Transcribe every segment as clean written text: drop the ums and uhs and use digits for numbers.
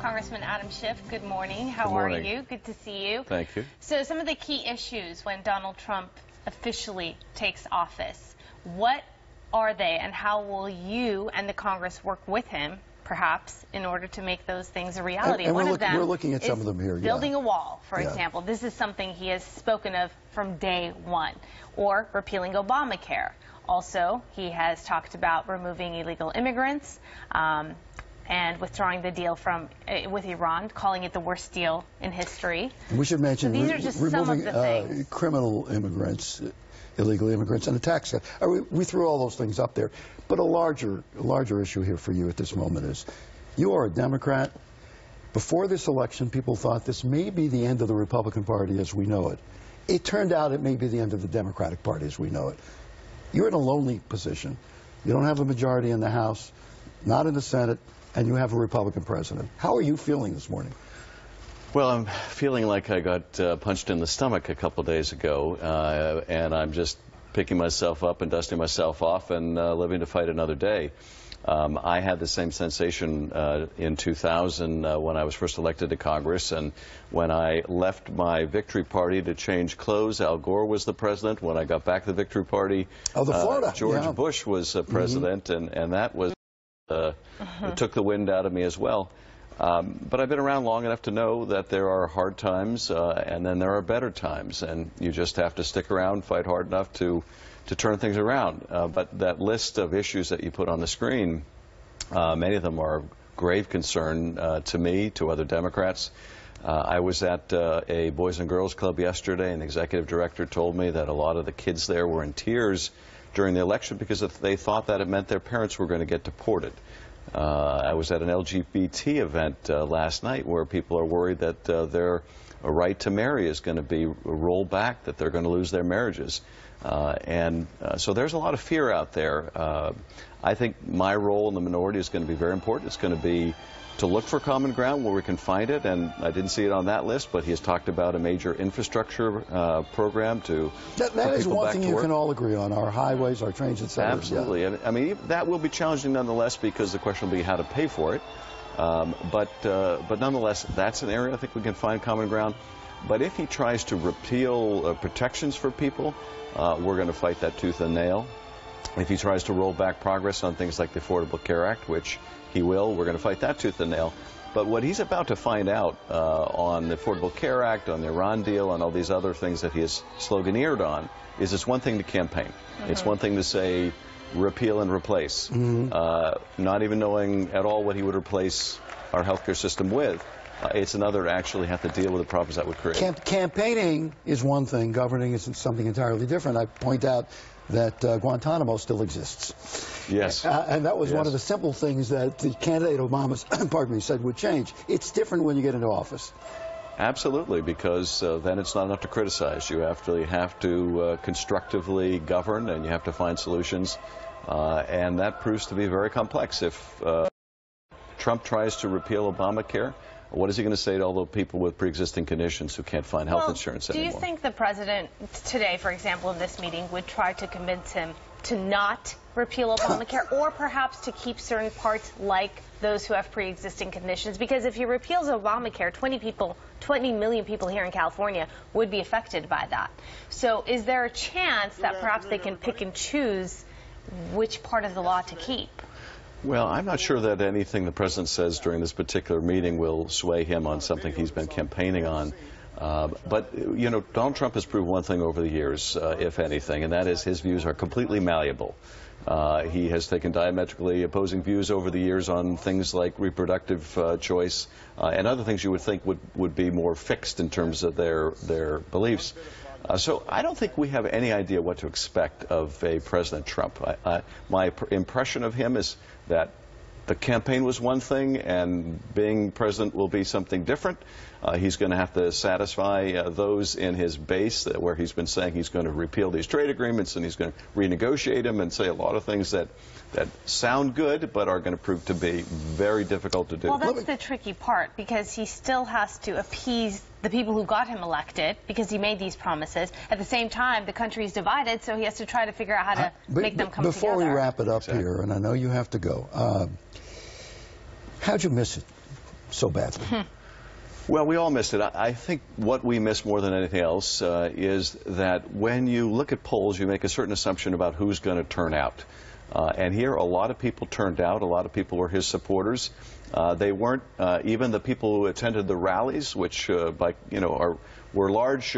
Congressman Adam Schiff, good morning. How are you? Good to see you. Thank you. So some of the key issues when Donald Trump officially takes office, what are they and how will you and the Congress work with him, perhaps, in order to make those things a reality? And One of them we're looking at some of them here. Building a wall, for example. This is something he has spoken of from day one. Or repealing Obamacare. Also, he has talked about removing illegal immigrants and withdrawing the deal with Iran, calling it the worst deal in history. We should mention so these are just some of the things. Criminal immigrants, illegal immigrants, and a tax cut. We threw all those things up there. But a larger issue here for you at this moment is you are a Democrat. Before this election, people thought this may be the end of the Republican Party as we know it. It turned out it may be the end of the Democratic Party as we know it. You're in a lonely position. You don't have a majority in the House, not in the Senate, and you have a Republican president. How are you feeling this morning? Well, I'm feeling like I got punched in the stomach a couple days ago, and I'm just picking myself up and dusting myself off and living to fight another day. I had the same sensation in 2000 when I was first elected to Congress, and when I left my victory party to change clothes, Al Gore was the president. When I got back to the victory party, George Bush was president, and that was it took the wind out of me as well. But I've been around long enough to know that there are hard times and then there are better times, and you just have to stick around, fight hard enough to turn things around. But that list of issues that you put on the screen, many of them are of grave concern to me, to other Democrats. I was at a Boys and Girls Club yesterday, and the executive director told me that a lot of the kids there were in tears during the election because they thought that it meant their parents were going to get deported. I was at an LGBT event last night where people are worried that their right to marry is going to be rolled back, that they're going to lose their marriages. So there's a lot of fear out there. I think my role in the minority is going to be very important. It's going to be to look for common ground where we can find it, and I didn't see it on that list, but he has talked about a major infrastructure program to That is one thing you can all agree on, our highways, our trains, etc. Absolutely. Yeah. I mean, that will be challenging nonetheless because the question will be how to pay for it. But nonetheless, that's an area I think we can find common ground. But if he tries to repeal protections for people, we're going to fight that tooth and nail. If he tries to roll back progress on things like the Affordable Care Act, which he will, we're going to fight that tooth and nail. But what he's about to find out on the Affordable Care Act, on the Iran deal, on all these other things that he has sloganeered on, is it's one thing to campaign. It's one thing to say repeal and replace, not even knowing at all what he would replace our healthcare system with. It's another to actually have to deal with the problems that would create. Campaigning is one thing. Governing is something entirely different. I point out that Guantanamo still exists. Yes. And that was one of the simple things that the candidate Obama said would change. It's different when you get into office. Absolutely, because then it's not enough to criticize. You actually have to constructively govern, and you have to find solutions. And that proves to be very complex. If Trump tries to repeal Obamacare, what is he going to say to all the people with pre-existing conditions who can't find health insurance anymore? Do you think the president today, for example, in this meeting, would try to convince him to not repeal Obamacare or perhaps to keep certain parts like those who have pre-existing conditions? Because if he repeals Obamacare, 20 million people here in California would be affected by that. So is there a chance that perhaps they can pick and choose which part of the law to keep? Well, I'm not sure that anything the president says during this particular meeting will sway him on something he's been campaigning on. But, you know, Donald Trump has proved one thing over the years, if anything, and that is his views are completely malleable. He has taken diametrically opposing views over the years on things like reproductive choice and other things you would think would be more fixed in terms of their beliefs. So I don't think we have any idea what to expect of a President Trump. My impression of him is that the campaign was one thing, and being president will be something different. He's going to have to satisfy those in his base where he's been saying he's going to repeal these trade agreements and he's going to renegotiate them and say a lot of things that sound good but are going to prove to be very difficult to do. Well, that's the tricky part, because he still has to appease the people who got him elected because he made these promises. At the same time, the country's divided, so he has to try to figure out how to make them come together. Before we wrap it up here, and I know you have to go, how'd you miss it? so badly? Well, we all missed it. I think what we miss more than anything else is that when you look at polls, you make a certain assumption about who's going to turn out. And here, a lot of people turned out. A lot of people were his supporters. They weren't even the people who attended the rallies, which, were large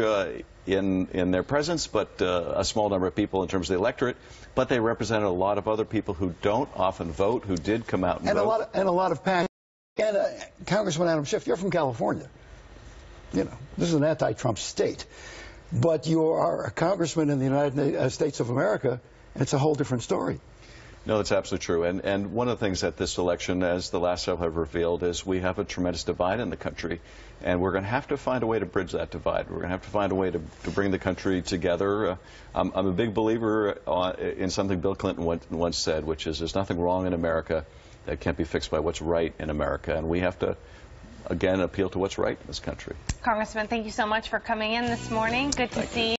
in their presence, but a small number of people in terms of the electorate. But they represented a lot of other people who don't often vote, who did come out and vote. A lot of passion. And Congressman Adam Schiff, you're from California. You know, this is an anti-Trump state. But you are a congressman in the United States of America, and it's a whole different story. No, that's absolutely true. And one of the things that this election, as the last several have revealed, is we have a tremendous divide in the country. And we're going to have to find a way to bridge that divide. We're going to have to find a way to bring the country together. I'm a big believer in something Bill Clinton once said, which is there's nothing wrong in America that can't be fixed by what's right in America. And we have to, again, appeal to what's right in this country. Congressman, thank you so much for coming in this morning. Good to see you.